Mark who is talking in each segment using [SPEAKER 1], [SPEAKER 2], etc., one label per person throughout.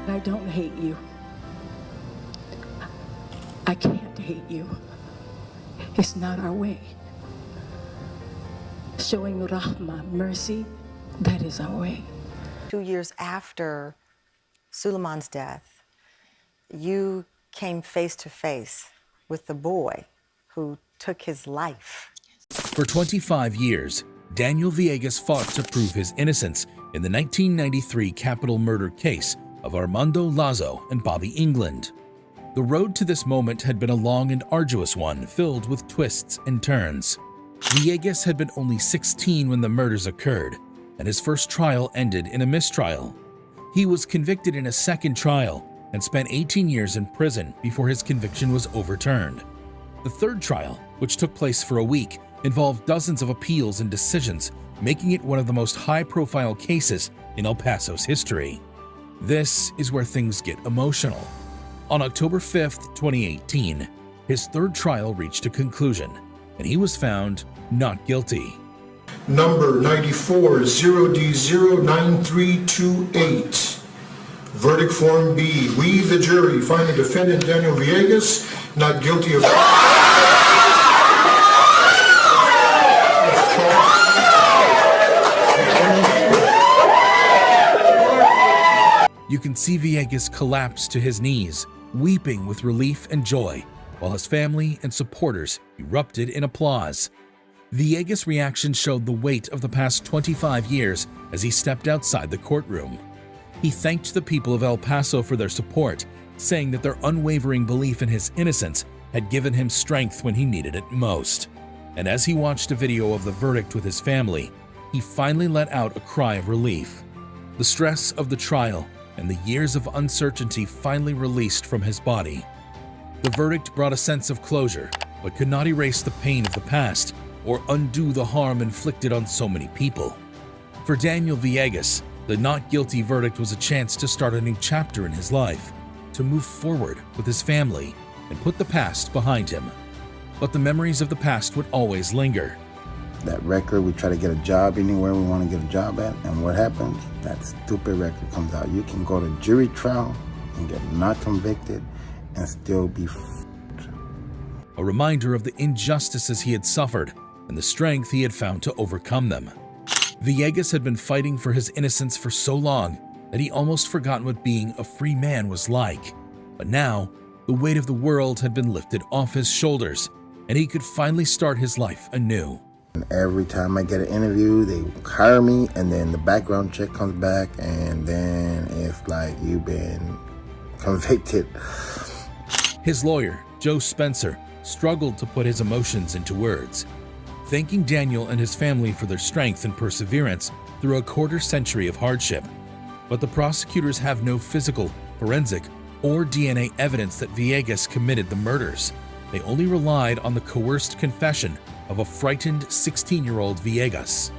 [SPEAKER 1] I don't hate you. I can't hate you. It's not our way. Showing rahmah, mercy, that is our way.
[SPEAKER 2] 2 years after Suleiman's death, you came face to face with the boy who took his life.
[SPEAKER 3] For 25 years, Daniel Villegas fought to prove his innocence in the 1993 capital murder case of Armando Lazo and Bobby England. The road to this moment had been a long and arduous one, filled with twists and turns. Villegas had been only 16 when the murders occurred, and his first trial ended in a mistrial. He was convicted in a second trial and spent 18 years in prison before his conviction was overturned. The third trial, which took place for a week, involved dozens of appeals and decisions, making it one of the most high-profile cases in El Paso's history. This is where things get emotional. On October 5th, 2018, his third trial reached a conclusion, and he was found not guilty.
[SPEAKER 4] Number 94 0D09328. Verdict Form B. We, the jury, find the defendant Daniel Villegas not guilty of...
[SPEAKER 3] You can see Villegas collapse to his knees, weeping with relief and joy, while his family and supporters erupted in applause. Villegas' reaction showed the weight of the past 25 years as he stepped outside the courtroom. He thanked the people of El Paso for their support, saying that their unwavering belief in his innocence had given him strength when he needed it most. And as he watched a video of the verdict with his family, he finally let out a cry of relief. The stress of the trial and the years of uncertainty finally released from his body. The verdict brought a sense of closure, but could not erase the pain of the past or undo the harm inflicted on so many people. For Daniel Villegas, the not guilty verdict was a chance to start a new chapter in his life, to move forward with his family and put the past behind him. But the memories of the past would always linger.
[SPEAKER 5] That record, we try to get a job anywhere we want to get a job at, and what happens? That stupid record comes out. You can go to jury trial and get not convicted and still be f***ed.
[SPEAKER 3] A reminder of the injustices he had suffered and the strength he had found to overcome them. Villegas had been fighting for his innocence for so long that he almost forgotten what being a free man was like. But now, the weight of the world had been lifted off his shoulders, and he could finally start his life anew.
[SPEAKER 5] And every time I get an interview, they hire me, and then the background check comes back, and then it's like, you've been convicted.
[SPEAKER 3] His lawyer, Joe Spencer, struggled to put his emotions into words, thanking Daniel and his family for their strength and perseverance through a quarter-century of hardship. But the prosecutors have no physical, forensic, or DNA evidence that Villegas committed the murders. They only relied on the coerced confession of a frightened 16-year-old Villegas.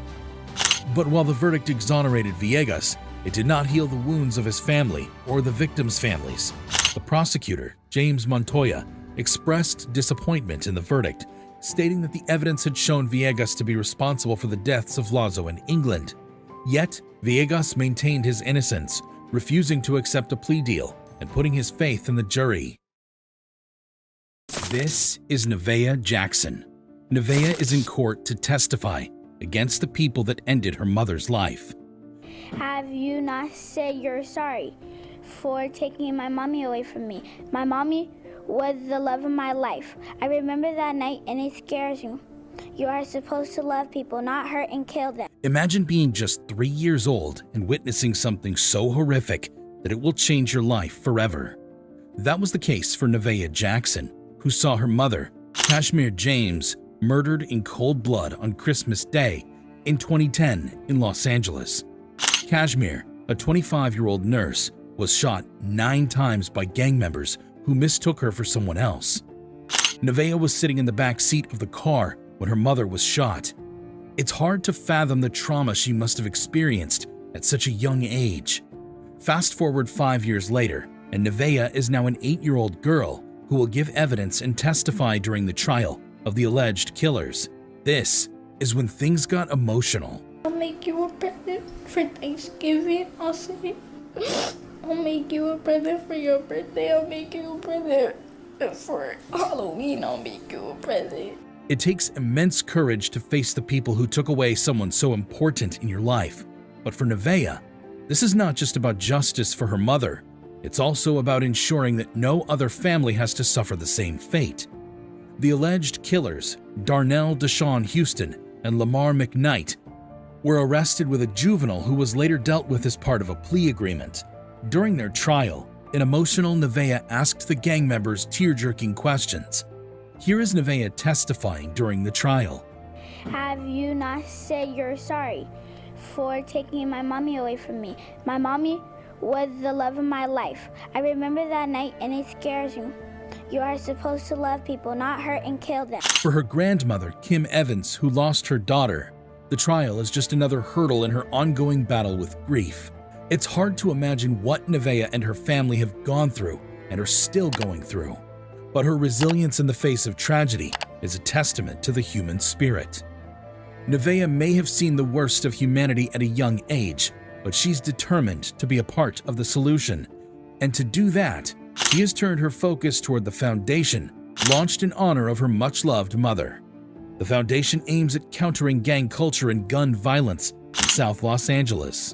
[SPEAKER 3] But while the verdict exonerated Villegas, it did not heal the wounds of his family or the victims' families. The prosecutor, James Montoya, expressed disappointment in the verdict, stating that the evidence had shown Villegas to be responsible for the deaths of Lazo and England. Yet, Villegas maintained his innocence, refusing to accept a plea deal and putting his faith in the jury. This is Nevaeh Jackson. Nevaeh is in court to testify against the people that ended her mother's life.
[SPEAKER 6] Have you not said you're sorry for taking my mommy away from me? My mommy was the love of my life. I remember that night and it scares you. You are supposed to love people, not hurt and kill them.
[SPEAKER 3] Imagine being just 3 years old and witnessing something so horrific that it will change your life forever. That was the case for Nevaeh Jackson, who saw her mother, Kashmir James, murdered in cold blood on Christmas Day in 2010 in Los Angeles. Kashmir, a 25-year-old nurse, was shot 9 times by gang members who mistook her for someone else. Nevaeh was sitting in the back seat of the car when her mother was shot. It's hard to fathom the trauma she must have experienced at such a young age. Fast forward 5 years later, and Nevaeh is now an 8-year-old girl who will give evidence and testify during the trial of the alleged killers. This is when things got emotional.
[SPEAKER 7] I'll make you a present for Thanksgiving. I'll say I'll make you a present for your birthday. I'll make you a present for Halloween. I'll make you a present.
[SPEAKER 3] It takes immense courage to face the people who took away someone so important in your life. But for Nevaeh, this is not just about justice for her mother. It's also about ensuring that no other family has to suffer the same fate. The alleged killers, Darnell Deshawn Houston and Lamar McKnight, were arrested with a juvenile who was later dealt with as part of a plea agreement. During their trial, an emotional Nevaeh asked the gang members tear-jerking questions. Here is Nevaeh testifying during the trial.
[SPEAKER 6] Have you not said you're sorry for taking my mommy away from me? My mommy was the love of my life. I remember that night and it scares you. You are supposed to love people, not hurt and kill them.
[SPEAKER 3] For her grandmother, Kim Evans, who lost her daughter, the trial is just another hurdle in her ongoing battle with grief. It's hard to imagine what Nevaeh and her family have gone through and are still going through. But her resilience in the face of tragedy is a testament to the human spirit. Nevaeh may have seen the worst of humanity at a young age, but she's determined to be a part of the solution. And to do that, she has turned her focus toward the foundation launched in honor of her much-loved mother. The foundation aims at countering gang culture and gun violence in South Los Angeles.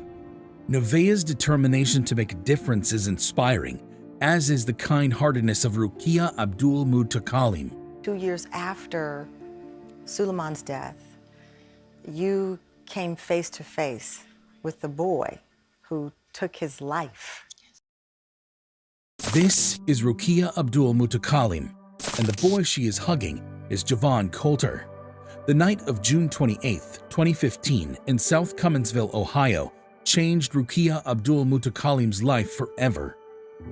[SPEAKER 3] Nevaeh's determination to make a difference is inspiring, as is the kind-heartedness of Rukia Abdul Mutakalim.
[SPEAKER 2] 2 years after Suleiman's death, you came face to face with the boy who took his life.
[SPEAKER 3] This is Rukia Abdul Mutakalim, and the boy she is hugging is Javon Coulter. The night of June 28, 2015, in South Cumminsville, Ohio, changed Rukia Abdul Mutakalim's life forever.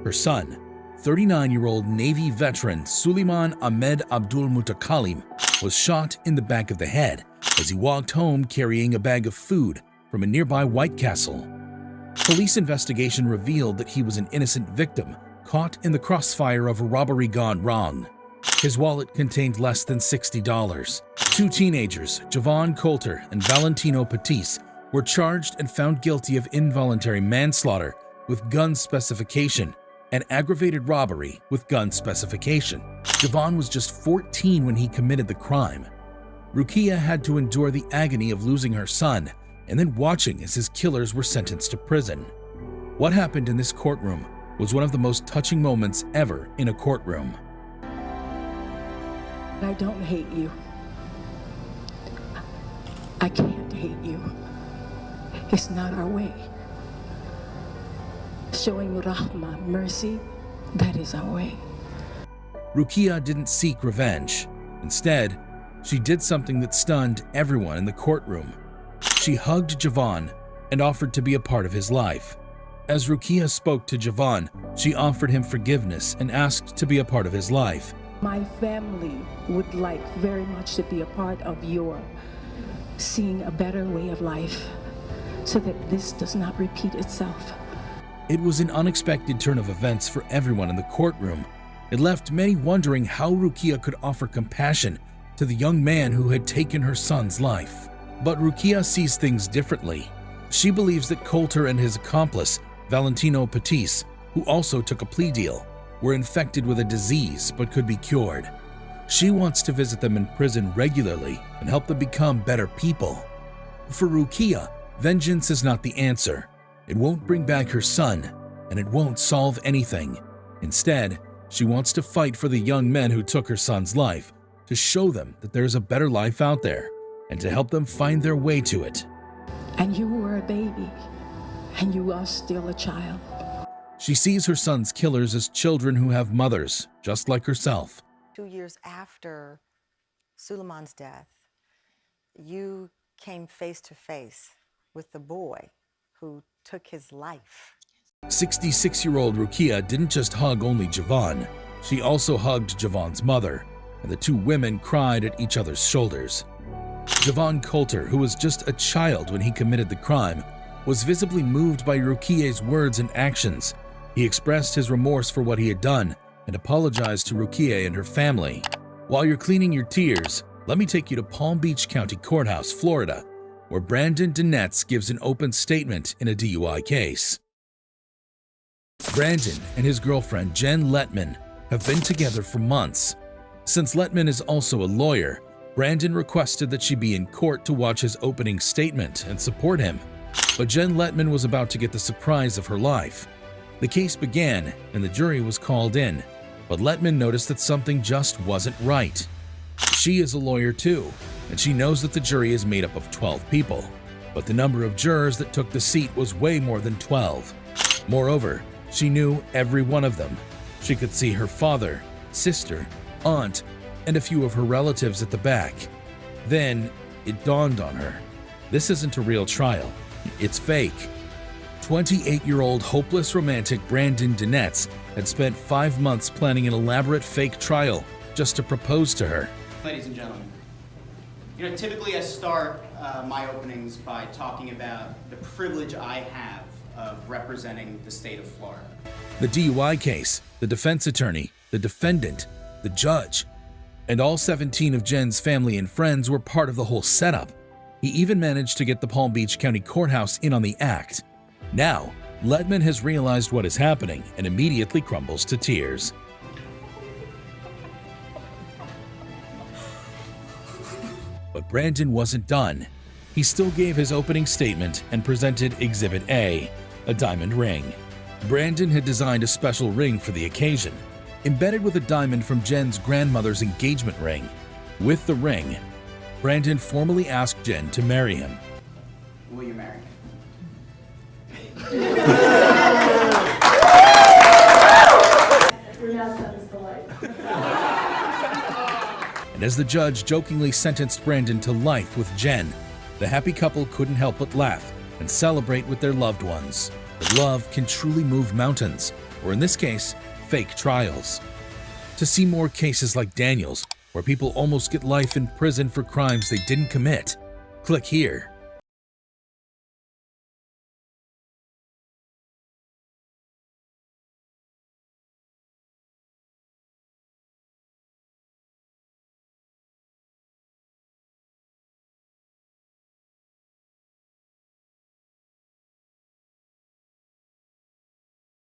[SPEAKER 3] Her son, 39-year-old Navy veteran Suleiman Ahmed Abdul Mutakalim, was shot in the back of the head as he walked home carrying a bag of food from a nearby White Castle. Police investigation revealed that he was an innocent victim caught in the crossfire of a robbery gone wrong. His wallet contained less than $60. Two teenagers, Javon Coulter and Valentino Patisse, were charged and found guilty of involuntary manslaughter with gun specification and aggravated robbery with gun specification. Javon was just 14 when he committed the crime. Rukia had to endure the agony of losing her son and then watching as his killers were sentenced to prison. What happened in this courtroom was one of the most touching moments ever in a courtroom.
[SPEAKER 1] I don't hate you. I can't hate you. It's not our way. Showing rahmah, mercy, that is our way.
[SPEAKER 3] Rukia didn't seek revenge. Instead, she did something that stunned everyone in the courtroom. She hugged Javon and offered to be a part of his life. As Rukia spoke to Javon, she offered him forgiveness and asked to be a part of his life.
[SPEAKER 1] My family would like very much to be a part of your seeing a better way of life so that this does not repeat itself.
[SPEAKER 3] It was an unexpected turn of events for everyone in the courtroom. It left many wondering how Rukia could offer compassion to the young man who had taken her son's life. But Rukia sees things differently. She believes that Coulter and his accomplice, Valentino Patisse, who also took a plea deal, were infected with a disease but could be cured. She wants to visit them in prison regularly and help them become better people. For Rukia, vengeance is not the answer. It won't bring back her son, and it won't solve anything. Instead, she wants to fight for the young men who took her son's life, to show them that there's a better life out there, and to help them find their way to it.
[SPEAKER 1] And you were a baby, and you are still a child.
[SPEAKER 3] She sees her son's killers as children who have mothers, just like herself.
[SPEAKER 2] 2 years after Suleiman's death, you came face to face with the boy who took his life.
[SPEAKER 3] 66-year-old Rukia didn't just hug only Javon, she also hugged Javon's mother, and the two women cried at each other's shoulders. Javon Coulter, who was just a child when he committed the crime, was visibly moved by Rukia's words and actions. He expressed his remorse for what he had done and apologized to Rukia and her family. While you're cleaning your tears, let me take you to Palm Beach County Courthouse, Florida, where Brandon Dinetz gives an open statement in a DUI case. Brandon and his girlfriend Jen Letman have been together for months. Since Letman is also a lawyer, Brandon requested that she be in court to watch his opening statement and support him. But Jen Letman was about to get the surprise of her life. The case began and the jury was called in, but Letman noticed that something just wasn't right. She is a lawyer too, and she knows that the jury is made up of 12 people, but the number of jurors that took the seat was way more than 12. Moreover, she knew every one of them. She could see her father, sister, aunt, and a few of her relatives at the back. Then it dawned on her. This isn't a real trial. It's fake. 28-year-old hopeless romantic Brandon Dinetz had spent 5 months planning an elaborate fake trial just to propose to her.
[SPEAKER 8] Ladies and gentlemen, typically I start my openings by talking about the privilege I have of representing the state of Florida.
[SPEAKER 3] The DUI case, the defense attorney, the defendant, the judge, and all 17 of Jen's family and friends were part of the whole setup. He even managed to get the Palm Beach County Courthouse in on the act. Now, Letman has realized what is happening and immediately crumbles to tears. But Brandon wasn't done. He still gave his opening statement and presented Exhibit A, a diamond ring. Brandon had designed a special ring for the occasion, embedded with a diamond from Jen's grandmother's engagement ring. With the ring, Brandon formally asked Jen to marry him.
[SPEAKER 8] Will you marry me?
[SPEAKER 3] And as the judge jokingly sentenced Brandon to life with Jen, the happy couple couldn't help but laugh and celebrate with their loved ones. But love can truly move mountains, or in this case, fake trials. To see more cases like Daniel's, where people almost get life in prison for crimes they didn't commit, click here.